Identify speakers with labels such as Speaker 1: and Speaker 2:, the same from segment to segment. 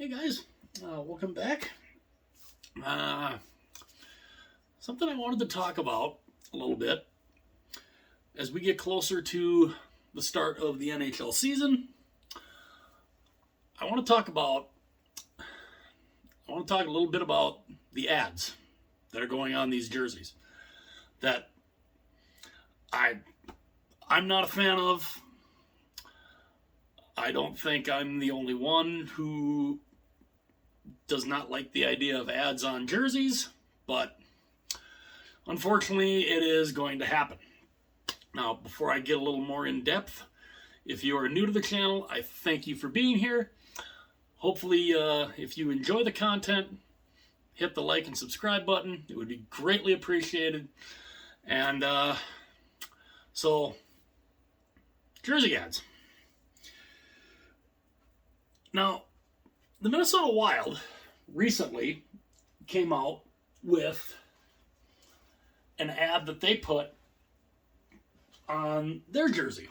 Speaker 1: Hey guys, welcome back. Something I wanted to talk about a little bit as we get closer to the start of the NHL season. I want to talk a little bit about the ads that are going on these jerseys that I'm not a fan of. I don't think I'm the only one who does not like the idea of ads on jerseys, but unfortunately it is going to happen. Now, before I get a little more in depth, if you are new to the channel, I thank you for being here. Hopefully, if you enjoy the content, hit the like and subscribe button. It would be greatly appreciated. And so, jersey ads. Now, the Minnesota Wild recently came out with an ad that they put on their jersey.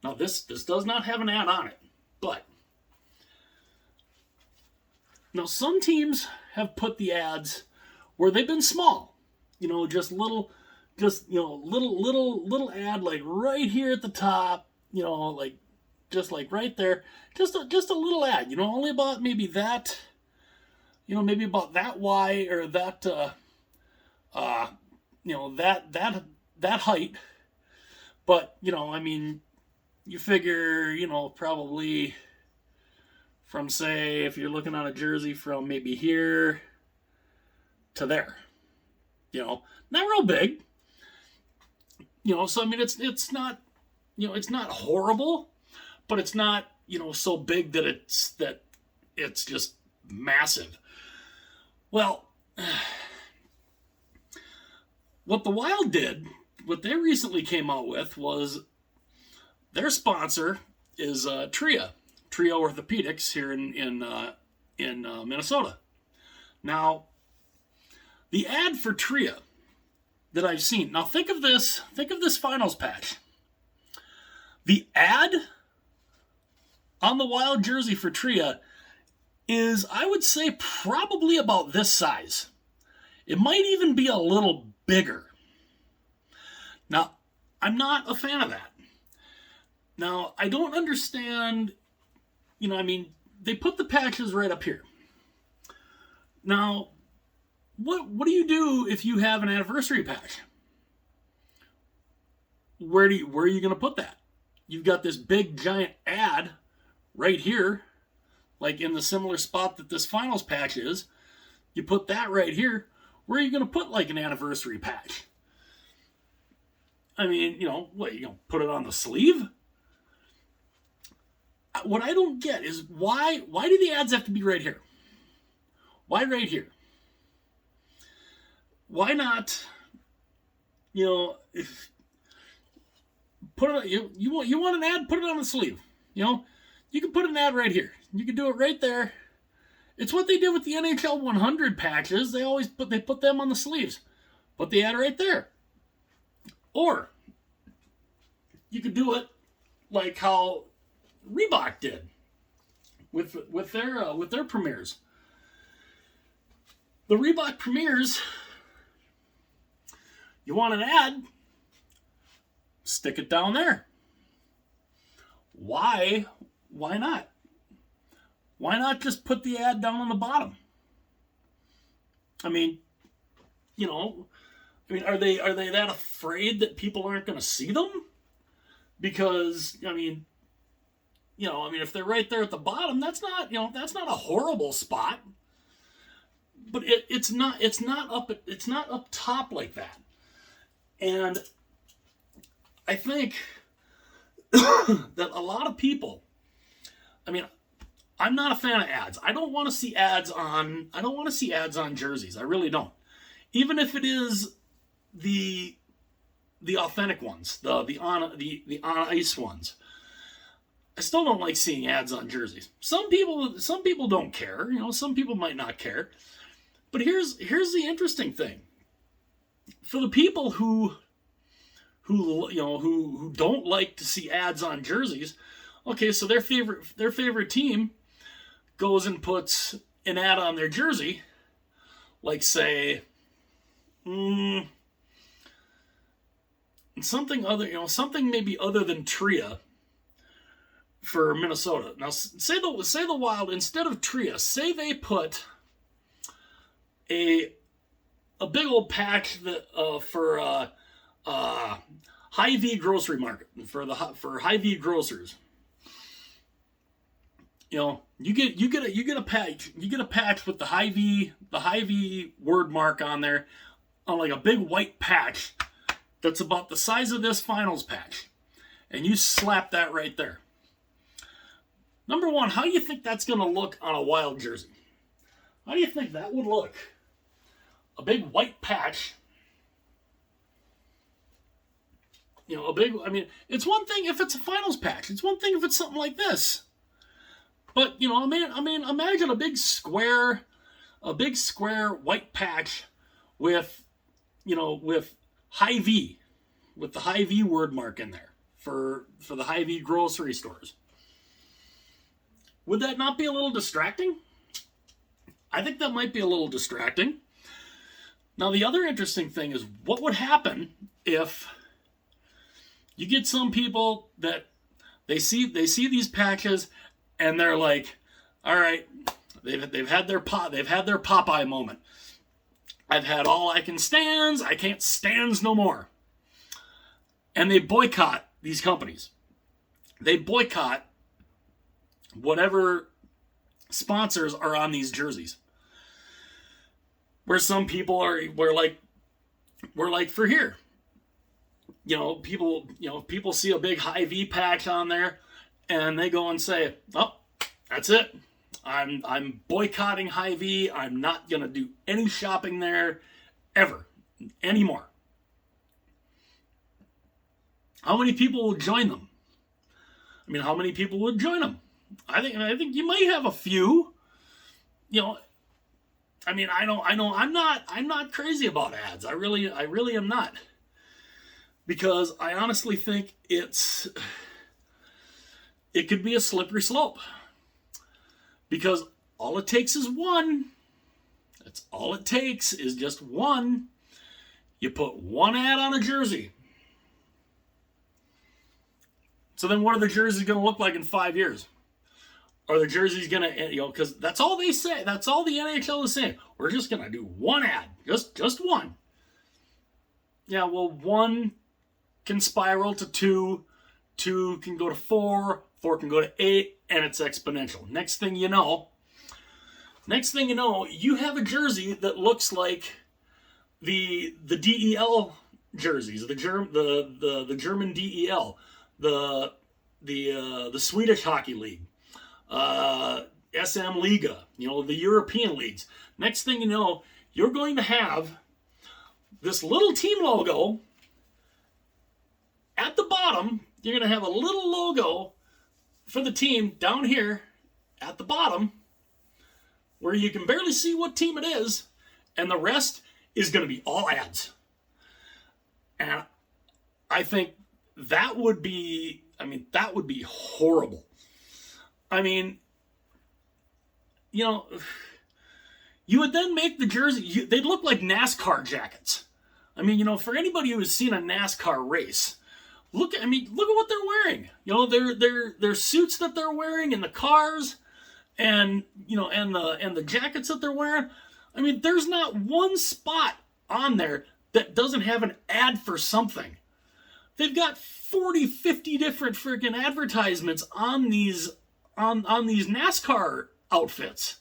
Speaker 1: Now, this does not have an ad on it, but now some teams have put the ads where they've been small, just little ad like right here at the top, just like right there, just a little ad, only about maybe that, maybe about that wide or that, that height. But, you figure, probably from, say, if you're looking on a jersey from maybe here to there, not real big, so, it's not, it's not horrible, but it's not, so big that it's just massive. Well, what the Wild did, what they recently came out with was their sponsor is Trio Orthopedics here in Minnesota. Now, the ad for Trio that I've seen. Now think of this finals patch. The ad on the Wild jersey for Tria is, I would say, probably about this size. It might even be a little bigger. Now, I'm not a fan of that. Now, I don't understand, they put the patches right up here. Now, what do you do if you have an anniversary patch? Where are you going to put that? You've got this big giant ad right here, like in the similar spot that this finals patch is. You put that right here. Where are you going to put like an anniversary patch? What, you going to put it on the sleeve? What I don't get is why do the ads have to be right here? Why right here? Why not, if put it, you want an ad, put it on the sleeve. You can put an ad right here. You can do it right there. It's what they did with the NHL 100 patches. They put them on the sleeves. Put the ad right there. Or you could do it like how Reebok did with their premieres. The Reebok premieres, you want an ad, stick it down there. Why not? Why not just put the ad down on the bottom? Are they that afraid that people aren't going to see them? Because, if they're right there at the bottom, that's not a horrible spot. But it's not up top like that. And I think that a lot of people, I'm not a fan of ads. I don't want to see ads on jerseys. I really don't. Even if it is the authentic ones, the on ice ones. I still don't like seeing ads on jerseys. Some people don't care. Some people might not care. But here's the interesting thing. For the people who don't like to see ads on jerseys, okay, so their favorite team goes and puts an ad on their jersey, like say, something other, something maybe other than Tria for Minnesota. Now, say the Wild, instead of Tria, say they put a big old patch that for Hy-Vee grocery market for Hy-Vee grocers. You get a patch with the Hy-Vee word mark on there, on like a big white patch that's about the size of this finals patch, and you slap that right there. Number one, how do you think that's going to look on a Wild jersey? How do you think that would look? A big white patch. It's one thing if it's a finals patch. It's one thing if it's something like this. But, imagine a big square white patch with Hy-Vee, with the Hy-Vee word mark in there for the Hy-Vee grocery stores. Would that not be a little distracting? I think that might be a little distracting. Now, the other interesting thing is what would happen if you get some people that they see these patches and they're like, all right, they've had their Popeye moment. I've had all I can stands. I can't stands no more. And they boycott these companies. They boycott whatever sponsors are on these jerseys. Where some people we're like for here. People see a big Hy-Vee patch on there and they go and say, oh, that's it. I'm boycotting Hy-Vee. I'm not going to do any shopping there ever anymore. How many people will join them? How many people would join them? I think you might have a few. I'm not crazy about ads. I really am not. Because I honestly think it could be a slippery slope. Because all it takes is one. That's all it takes is just one. You put one ad on a jersey. So then what are the jerseys going to look like in 5 years? Are the jerseys going to, because that's all they say. That's all the NHL is saying. We're just going to do one ad. Just one. Yeah, well, one can spiral to 2. 2 can go to 4. 4 can go to 8. And it's exponential. Next thing you know, you have a jersey that looks like the DEL jerseys, the German DEL, the Swedish Hockey League, SM Liga, the European leagues. Next thing you know, you're going to have this little team logo at the bottom. You're going to have a little logo for the team down here at the bottom where you can barely see what team it is, and the rest is going to be all ads. And I think that would be horrible. You would then make the jersey, they'd look like NASCAR jackets. For anybody who has seen a NASCAR race, look at what they're wearing. Their suits that they're wearing in the cars, and the jackets that they're wearing. There's not one spot on there that doesn't have an ad for something. They've got 40, 50 different freaking advertisements on these NASCAR outfits.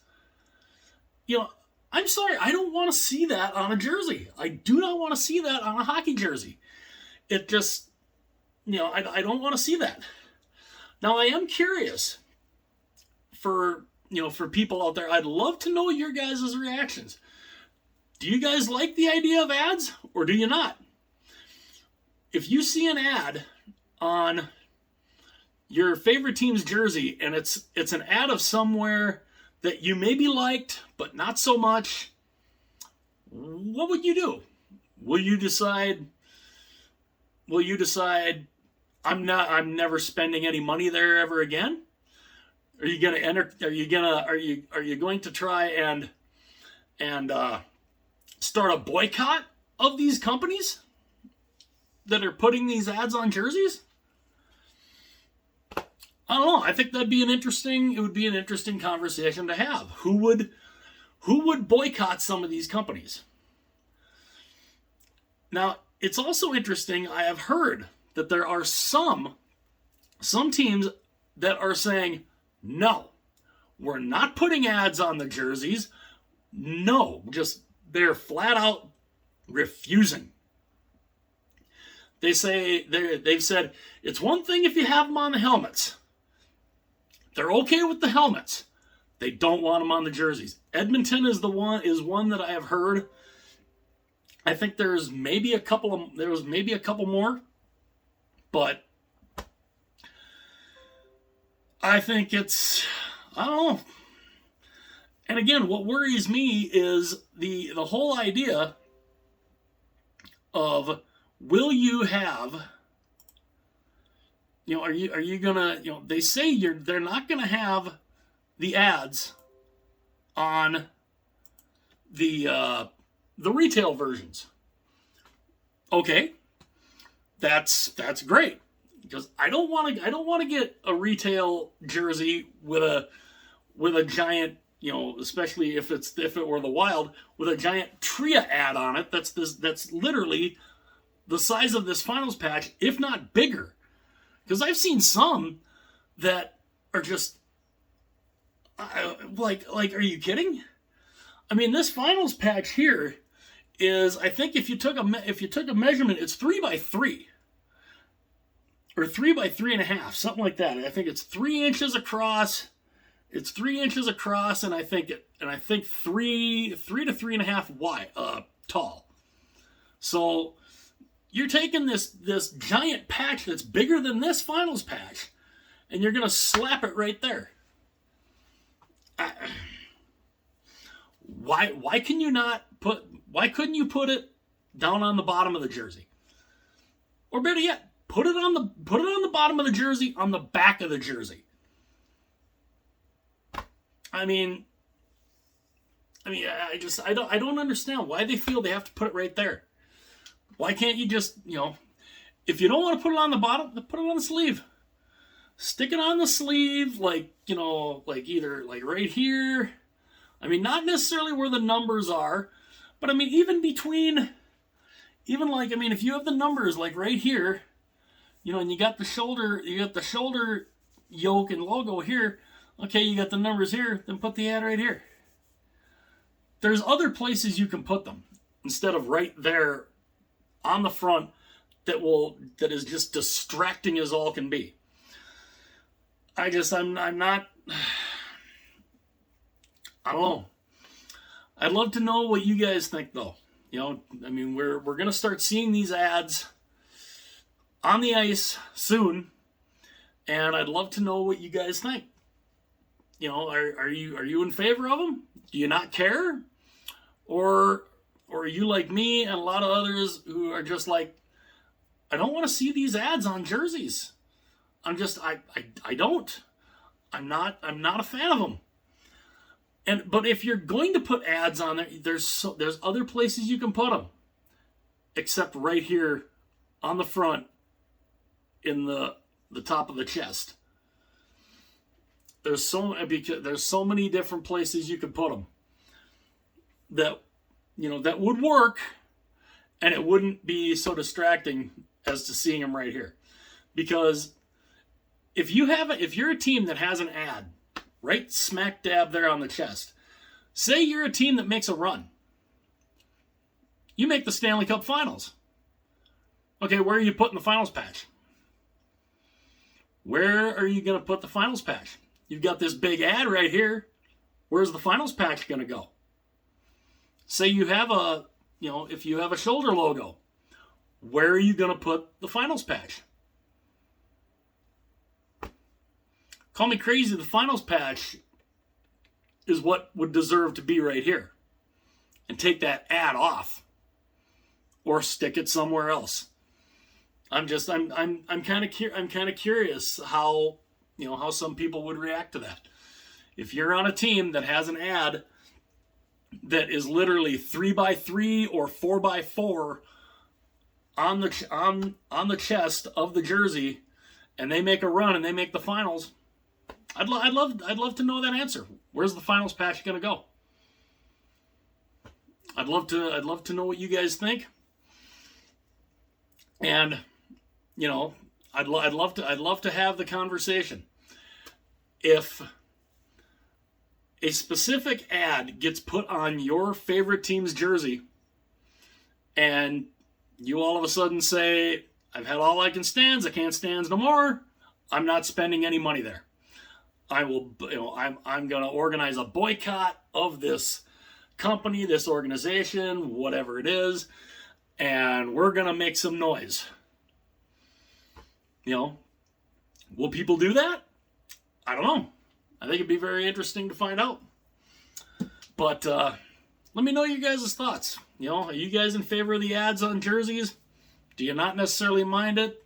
Speaker 1: I'm sorry, I don't want to see that on a jersey. I do not want to see that on a hockey jersey. It just, I don't want to see that. Now, I am curious for people out there. I'd love to know your guys' reactions. Do you guys like the idea of ads, or do you not? If you see an ad on your favorite team's jersey and it's an ad of somewhere that you maybe liked but not so much, what would you do? Will you decide I'm never spending any money there ever again? Are you going to enter? Are you going to try and start a boycott of these companies that are putting these ads on jerseys? I don't know. I think it would be an interesting conversation to have. Who would boycott some of these companies? Now, it's also interesting. I have heard that there are some teams that are saying, no, we're not putting ads on the jerseys. No, they're flat out refusing. They've said it's one thing if you have them on the helmets. They're okay with the helmets. They don't want them on the jerseys. Edmonton is one that I have heard. I think there's maybe a couple more, but I think I don't know. And again, what worries me is the whole idea of, will you have, are you gonna, they say they're not gonna have the ads on the retail versions. Okay, that's great, because I don't want to get a retail jersey with a giant, especially if it were the Wild, with a giant Tria ad on it. That's literally the size of this finals patch, if not bigger. Because I've seen some that are just like, are you kidding? I mean, this finals patch here is, I think if you took a measurement, it's 3x3 or 3x3.5, something like that. I think it's 3 inches across. It's 3 inches across, and I think 3 to 3.5 wide, tall. So you're taking this giant patch that's bigger than this finals patch, and you're gonna slap it right there. Why couldn't you put it down on the bottom of the jersey? Or better yet, put it on the bottom of the jersey, on the back of the jersey. I don't understand why they feel they have to put it right there. Why can't you just, if you don't want to put it on the bottom, then put it on the sleeve. Stick it on the sleeve, like either like right here. I mean, not necessarily where the numbers are, but I mean, if you have the numbers like right here, and you got the shoulder yoke and logo here, okay, you got the numbers here, then put the ad right here. There's other places you can put them instead of right there on the front that is just distracting as all can be. I'm not, I don't know. I'd love to know what you guys think, though. We're going to start seeing these ads on the ice soon, and I'd love to know what you guys think. Are you in favor of them? Do you not care? Or are you like me and a lot of others who are just like, I don't want to see these ads on jerseys. I don't. I'm not a fan of them. But if you're going to put ads on there, there's other places you can put them, except right here on the front in the top of the chest. There's so many different places you can put them that that would work, and it wouldn't be so distracting as to seeing them right here. Because if you're a team that has an ad right smack dab there on the chest, say you're a team that makes a run, you make the Stanley Cup Finals. Okay, where are you putting the finals patch? Where are you going to put the finals patch? You've got this big ad right here. Where's the finals patch going to go? Say you have if you have a shoulder logo, where are you going to put the finals patch? Call me crazy, the finals patch is what would deserve to be right here. And take that ad off. Or stick it somewhere else. I'm kind of curious how some people would react to that. if you're on a team that has an ad that is literally 3x3 or 4x4 on the chest of the jersey, and they make a run and they make the finals, I'd love to know that answer. Where's the finals patch going to go? I'd love to know what you guys think. And you know, I'd love to have the conversation. If a specific ad gets put on your favorite team's jersey, and you all of a sudden say, I've had all I can stands, I can't stands no more, I'm not spending any money there. I'm going to organize a boycott of this company, this organization, whatever it is, and we're going to make some noise. You know, will people do that? I don't know. I think it'd be very interesting to find out. But let me know your guys' thoughts. You know, are you guys in favor of the ads on jerseys? Do you not necessarily mind it?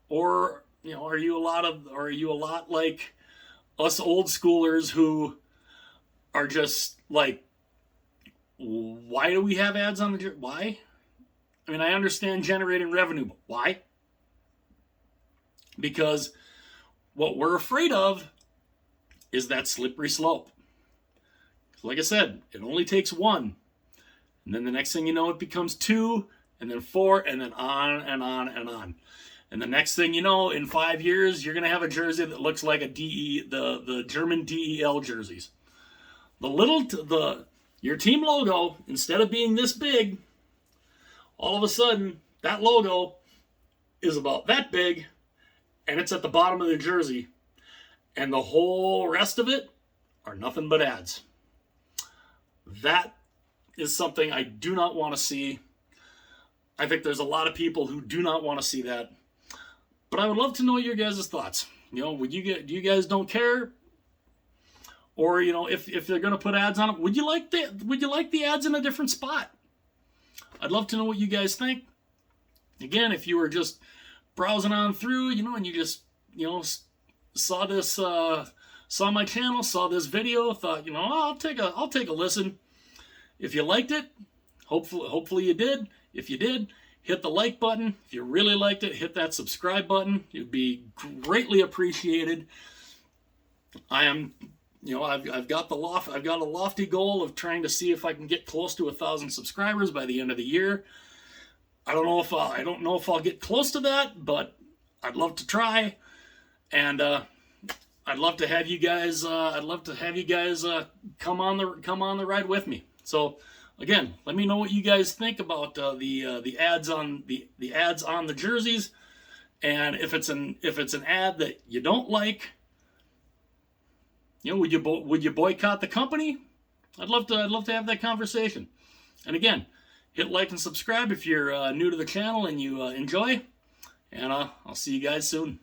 Speaker 1: Or, you know, are you a lot like us old schoolers who are just like, why do we have ads on the jersey? Why? I mean, I understand generating revenue, but why? Because what we're afraid of is that slippery slope. Like I said, it only takes one. And then the next thing you know, it becomes 2, and then 4, and then on and on and on. And the next thing you know, in 5 years, you're going to have a jersey that looks like the German DEL jerseys. Your team logo, instead of being this big, all of a sudden, that logo is about that big, and it's at the bottom of the jersey. And the whole rest of it are nothing but ads. That is something I do not want to see. I think there's a lot of people who do not want to see that. But I would love to know your guys' thoughts. You know, do you guys don't care? Or, you know, if they're going to put ads on it, would you like the ads in a different spot? I'd love to know what you guys think. Again, if you were just browsing on through, you know, and you just, you know, saw my channel, saw this video, thought, you know, I'll take a listen. If you liked it, hopefully you did. If you did, hit the like button. If you really liked it, hit that subscribe button. It'd be greatly appreciated. I've got a lofty goal of trying to see if I can get close to 1,000 subscribers by the end of the year. I don't know if I'll get close to that, but I'd love to try. And I'd love to have you guys. Come on the ride with me. So again, let me know what you guys think about the ads on the ads on the jerseys, and if it's an ad that you don't like, you know, would you boycott the company? I'd love to have that conversation. And again, hit like and subscribe if you're new to the channel and you enjoy. And I'll see you guys soon.